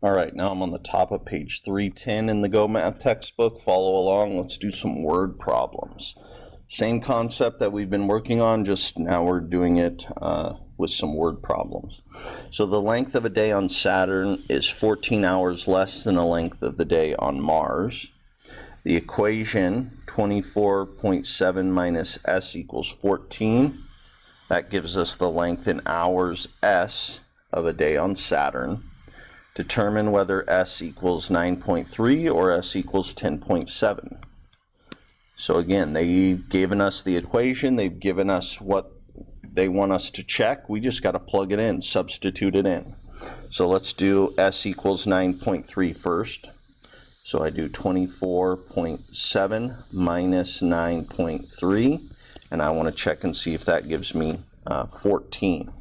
All right, now I'm on the top of page 310 in the Go Math textbook. Follow along. Let's do some word problems. Same concept that we've been working on, just now we're doing it with some word problems. So the length of a day on Saturn is 14 hours less than the length of the day on Mars. The equation 24.7 minus s equals 14. That gives us the length in hours s of a day on Saturn. Determine whether s equals 9.3 or s equals 10.7. So again, they've given us the equation, they've given us what they want us to check. We just got to plug it in, substitute it in. So let's do s equals 9.3 first. So I do 24.7 minus 9.3, and I want to check and see if that gives me 14.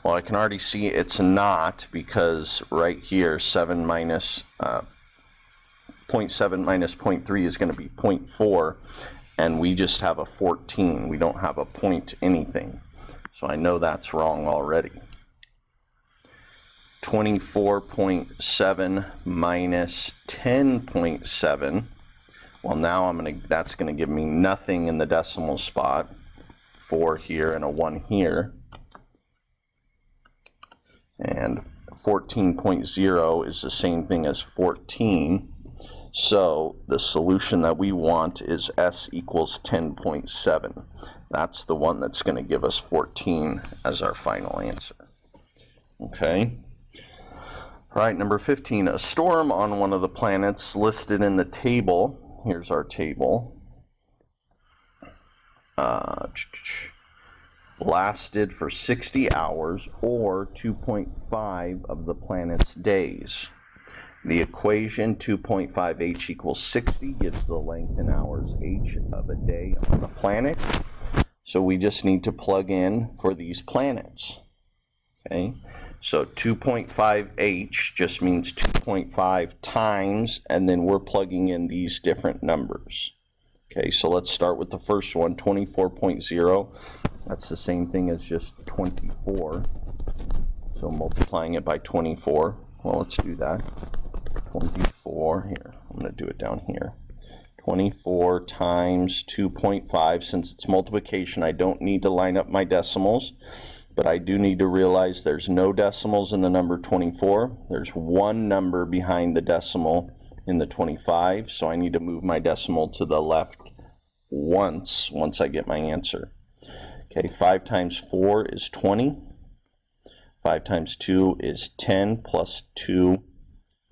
Well, I can already see it's not, because right here 7 minus 0.7 minus 0.3 is going to be 0.4, and we just have a 14. We don't have a point anything. So I know that's wrong already. 24.7 minus 10.7. Well, now that's going to give me nothing in the decimal spot. 4 here and a 1 here. And 14.0 is the same thing as 14. So the solution that we want is s equals 10.7. That's the one that's going to give us 14 as our final answer. Okay. All right, number 15. A storm on one of the planets listed in the table. Here's our table. Lasted for 60 hours, or 2.5 of the planet's days. The equation 2.5h equals 60 gives the length in hours h of a day on the planet. So we just need to plug in for these planets. Okay, so 2.5h just means 2.5 times, and then we're plugging in these different numbers. Okay, so let's start with the first one, 24.0. That's the same thing as just 24. So multiplying it by 24. Well, let's do that. 24 here. I'm going to do it down here. 24 times 2.5. Since it's multiplication, I don't need to line up my decimals, but I do need to realize there's no decimals in the number 24. There's one number behind the decimal in the 25, so I need to move my decimal to the left once I get my answer. Okay, 5 times 4 is 20. 5 times 2 is 10, plus 2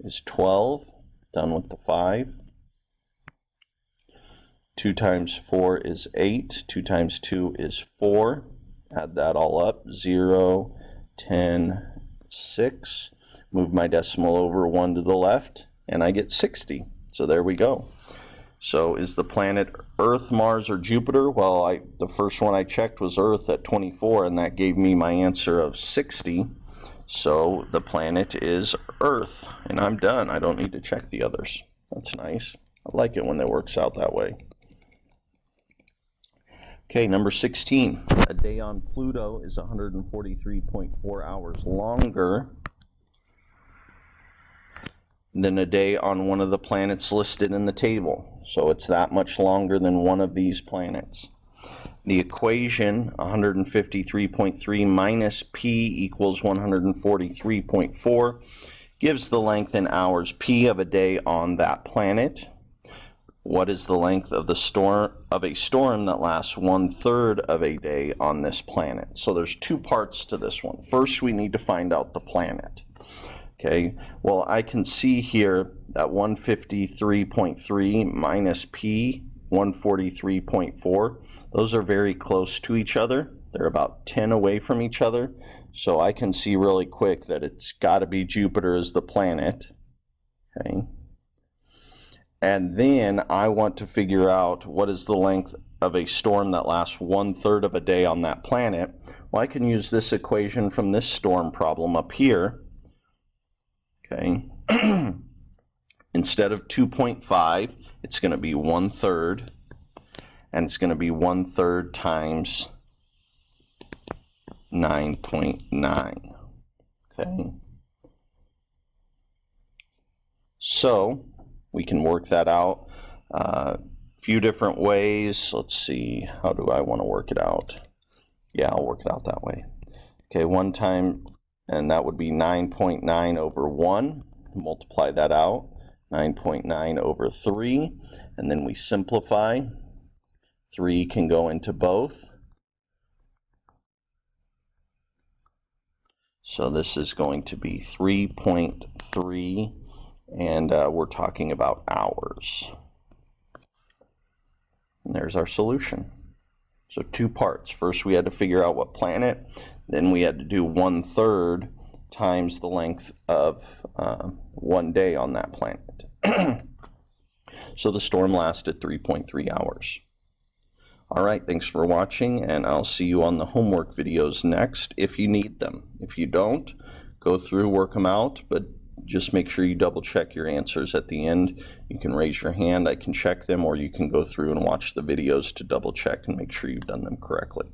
is 12. Done with the 5. 2 times 4 is 8. 2 times 2 is 4. Add that all up. 0, 10, 6. Move my decimal over 1 to the left, and I get 60. So there we go. So is the planet Earth, Mars, or Jupiter? Well, the first one I checked was Earth at 24, and that gave me my answer of 60. So the planet is Earth, and I'm done. I don't need to check the others. That's nice. I like it when it works out that way. Okay, number 16. A day on Pluto is 143.4 hours longer than a day on one of the planets listed in the table. So it's that much longer than one of these planets. The equation 153.3 minus p equals 143.4 gives the length in hours p of a day on that planet. What is the length of a storm that lasts 1/3 of a day on this planet? So there's two parts to this one. First, we need to find out the planet. Okay, well, I can see here that 153.3 minus p, 143.4, those are very close to each other. They're about 10 away from each other. So I can see really quick that it's got to be Jupiter as the planet. Okay. And then I want to figure out what is the length of a storm that lasts 1/3 of a day on that planet. Well, I can use this equation from this storm problem up here. Okay, instead of 2.5, it's going to be 1/3, and it's going to be 1/3 times 9.9. Okay, So we can work that out a few different ways. Let's see, how do I want to work it out? Yeah, I'll work it out that way. Okay, 1 time, and that would be 9.9 over 1. Multiply that out, 9.9 over 3, and then we simplify. 3 can go into both. So this is going to be 3.3, and we're talking about hours. And there's our solution. So 2 parts. First we had to figure out what planet, then we had to do 1/3 times the length of 1 day on that planet. So the storm lasted 3.3 hours. All right, thanks for watching, and I'll see you on the homework videos next if you need them. If you don't, go through, work them out, but just make sure you double check your answers at the end. You can raise your hand, I can check them, or you can go through and watch the videos to double check and make sure you've done them correctly.